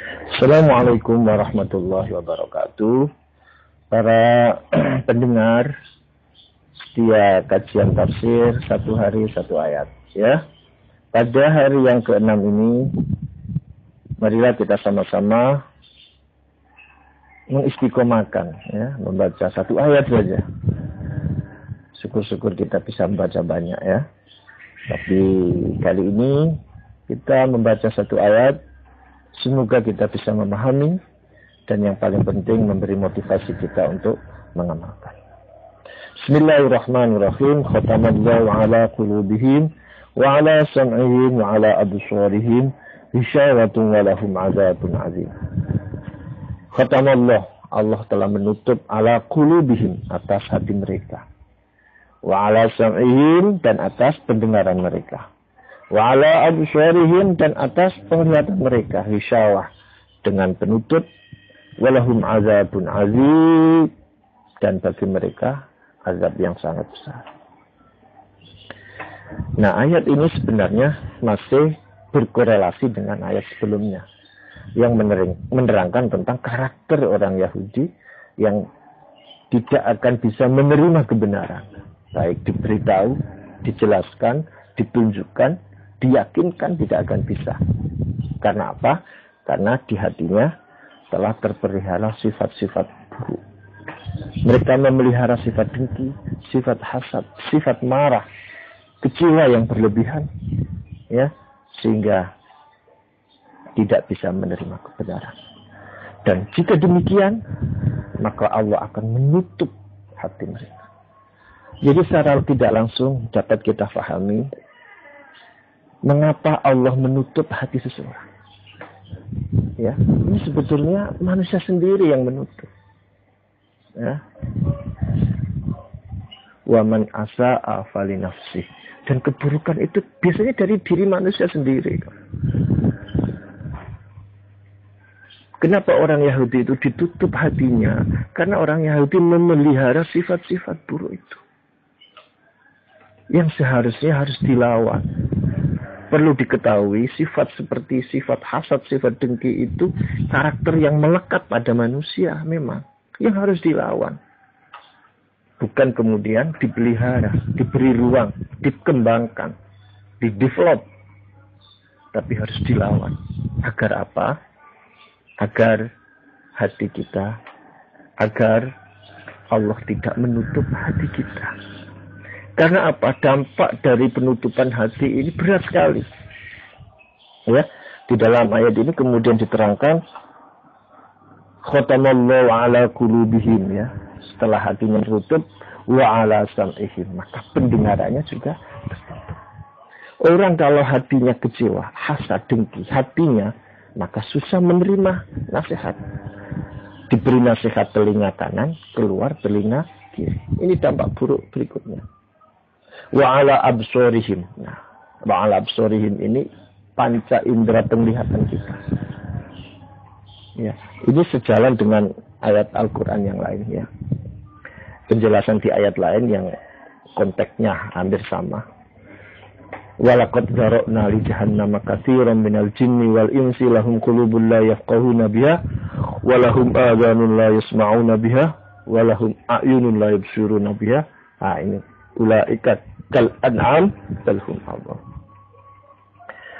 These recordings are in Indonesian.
Assalamualaikum warahmatullahi wabarakatuh. Para pendengar setia kajian tafsir satu hari satu ayat, ya. Pada hari yang ke-6 ini, marilah kita sama-sama mengistiqomahkan, ya, membaca satu ayat saja. Syukur-syukur kita bisa membaca banyak, ya. Tapi kali ini kita membaca satu ayat. Semoga kita bisa memahami dan yang paling penting memberi motivasi kita untuk mengamalkan. Bismillahirrahmanirrahim. Khatamallahu ala qulubihim wa ala sam'ihim wa ala absarihim ghisawatun wa lahum azabun azim. Khatamallah, Allah telah menutup ala qulubihim, atas hati mereka. Wa ala sam'ihim, dan atas pendengaran mereka. Wa ala absarihim, dan atas penglihatan mereka, ghisawah, dengan penutup. Walahum azabun azim, dan bagi mereka azab yang sangat besar. Nah, ayat ini sebenarnya masih berkorelasi dengan ayat sebelumnya yang menerangkan tentang karakter orang Yahudi yang tidak akan bisa menerima kebenaran, baik diberitahu, dijelaskan, ditunjukkan, diyakinkan, tidak akan bisa. Karena apa? Karena di hatinya telah terpelihara sifat-sifat buruk. Mereka memelihara sifat dengki, sifat hasad, sifat marah, kecewa yang berlebihan, ya, sehingga tidak bisa menerima kebenaran. Dan jika demikian, maka Allah akan menutup hati mereka. Jadi secara tidak langsung dapat kita fahami mengapa Allah menutup hati seseorang. Ya, ini sebetulnya manusia sendiri yang menutup. Ya. Wa man asa'a fali nafsih. Dan keburukan itu biasanya dari diri manusia sendiri. Kenapa orang Yahudi itu ditutup hatinya? Karena orang Yahudi memelihara sifat-sifat buruk itu, yang seharusnya harus dilawan. Perlu diketahui, sifat seperti sifat hasad, sifat dengki itu karakter yang melekat pada manusia memang, yang harus dilawan. Bukan kemudian dipelihara, diberi ruang, dikembangkan, didevelop. Tapi harus dilawan. Agar apa? Agar hati kita, agar Allah tidak menutup hati kita. Karena apa? Dampak dari penutupan hati ini berat sekali. Ya, di dalam ayat ini kemudian diterangkan khatamallahu ala qulubihim, ya. Setelah hatinya tertutup, wa ala sam'ihim, maka pendengarannya juga tertutup. Orang kalau hatinya kecewa, hasad, dengki, hatinya, maka susah menerima nasihat. Diberi nasihat telinga kanan, keluar telinga kiri. Ini dampak buruk berikutnya. Wa ala absorihim. Nah, wa ala absorihim ini panca indera penglihatan kita. Ya, ini sejalan dengan ayat Al-Quran yang lain, ya. Penjelasan di ayat lain yang konteksnya hampir sama. Walaqad zara'na li jahannama katsiran minal jinni wal insi lahum qulubun la yafqahuna biha wa lahum adhanun la yasma'una biha wa lahum a'yunun la yubsiruna biha. Ah, ini ulaika kal an'am bal hum adhal.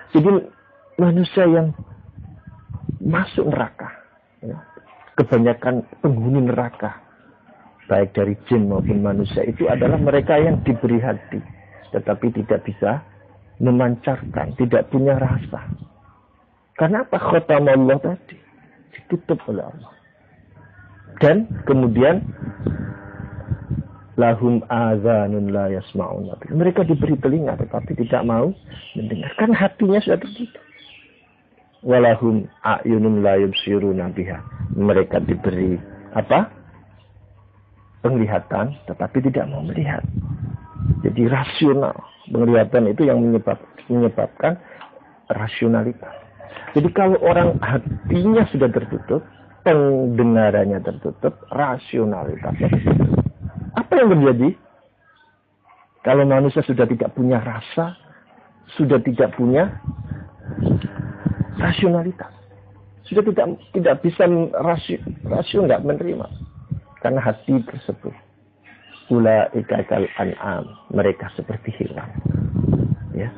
Jadi manusia yang masuk neraka, ya, kebanyakan penghuni neraka, baik dari jin maupun manusia, itu adalah mereka yang diberi hati tetapi tidak bisa memancarkan, tidak punya rasa. Karena apa? Khatamallah tadi ditutup oleh Allah. Dan kemudian lahum azanun la yasma'una. Mereka diberi telinga tetapi tidak mau mendengar. Kan hatinya sudah tertutup. Walahum a'yunun la yubsiruna biha. Mereka diberi apa? Penglihatan tetapi tidak mau melihat. Jadi rasional. Penglihatan itu yang menyebabkan rasionalitas. Jadi kalau orang hatinya sudah tertutup, pendengarannya tertutup, rasionalitasnya tertutup. Apa yang terjadi? Kalau manusia sudah tidak punya rasa, sudah tidak punya rasionalitas, sudah tidak bisa rasio nggak menerima karena hati tersebut. Ulaika kal an'am, mereka seperti hilang. Ya.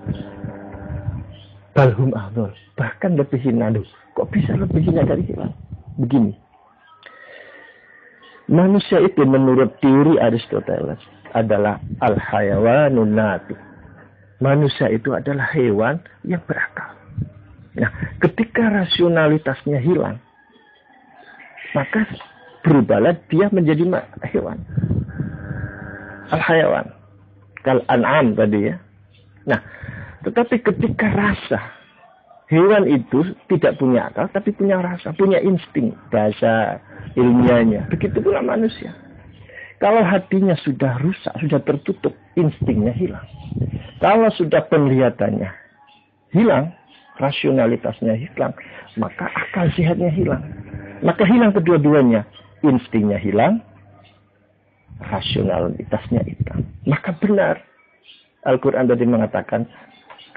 Balhum adol, bahkan lebih hina. Kok bisa lebih hina dari hilang? Begini. Manusia itu menurut teori Aristoteles adalah al-hayawanun natiq. Manusia itu adalah hewan yang berakal. Nah, ketika rasionalitasnya hilang, maka berubahlah dia menjadi hewan. Al-hayawan. Kal-an'am tadi ya. Nah, tetapi ketika rasa, hewan itu tidak punya akal, tapi punya rasa, punya insting. Bahasa ilmiahnya. Begitu pula manusia. Kalau hatinya sudah rusak, sudah tertutup, instingnya hilang. Kalau sudah penglihatannya hilang, rasionalitasnya hilang, maka akal sehatnya hilang. Maka hilang kedua-duanya. Instingnya hilang, rasionalitasnya hilang. Maka benar. Al-Quran tadi mengatakan,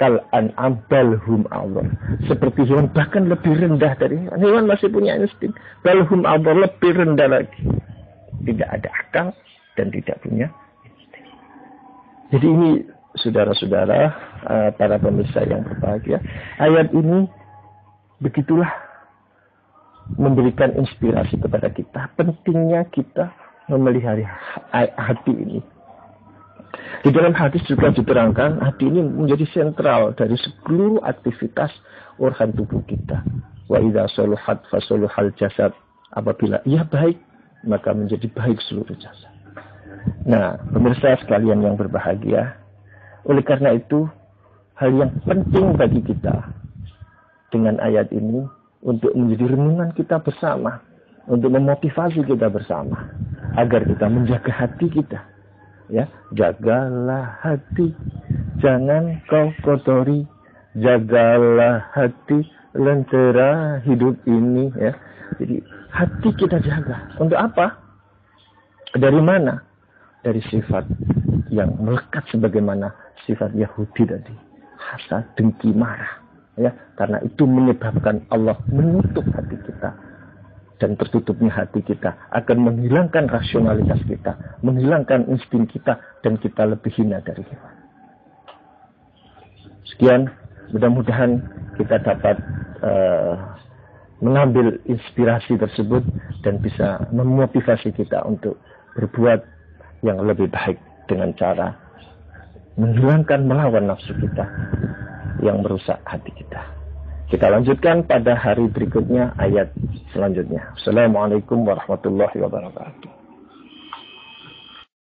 kal an'am balhum Allah. Seperti hewan, bahkan lebih rendah dari hewan. Hewan masih punya insting. Balhum Allah, lebih rendah lagi. Tidak ada akal dan tidak punya insting. Jadi ini saudara-saudara, para pemirsa yang berbahagia, ayat ini begitulah memberikan inspirasi kepada kita. Pentingnya kita memelihara hati ini. Di dalam hadis juga diterangkan hati ini menjadi sentral dari seluruh aktivitas organ tubuh kita. Wa idza saluhat fasuluhal jasad. Apabila ia baik, maka menjadi baik seluruh jasad. Nah, pemirsa sekalian yang berbahagia, oleh karena itu hal yang penting bagi kita dengan ayat ini untuk menjadi renungan kita bersama, untuk memotivasi kita bersama agar kita menjaga hati kita. Ya, jagalah hati, jangan kau kotori, jagalah hati, lentera hidup ini. Ya, jadi hati kita jaga. Untuk apa? Dari mana? Dari sifat yang melekat sebagaimana sifat Yahudi tadi, hasad, dengki, marah. Ya, karena itu menyebabkan Allah menutup hati kita. Dan tertutupnya hati kita akan menghilangkan rasionalitas kita, menghilangkan insting kita, dan kita lebih hina dari hewan. Sekian, mudah-mudahan kita dapat mengambil inspirasi tersebut dan bisa memotivasi kita untuk berbuat yang lebih baik dengan cara menghilangkan, melawan nafsu kita yang merusak hati kita. Kita lanjutkan pada hari berikutnya ayat selanjutnya. Assalamualaikum warahmatullahi wabarakatuh.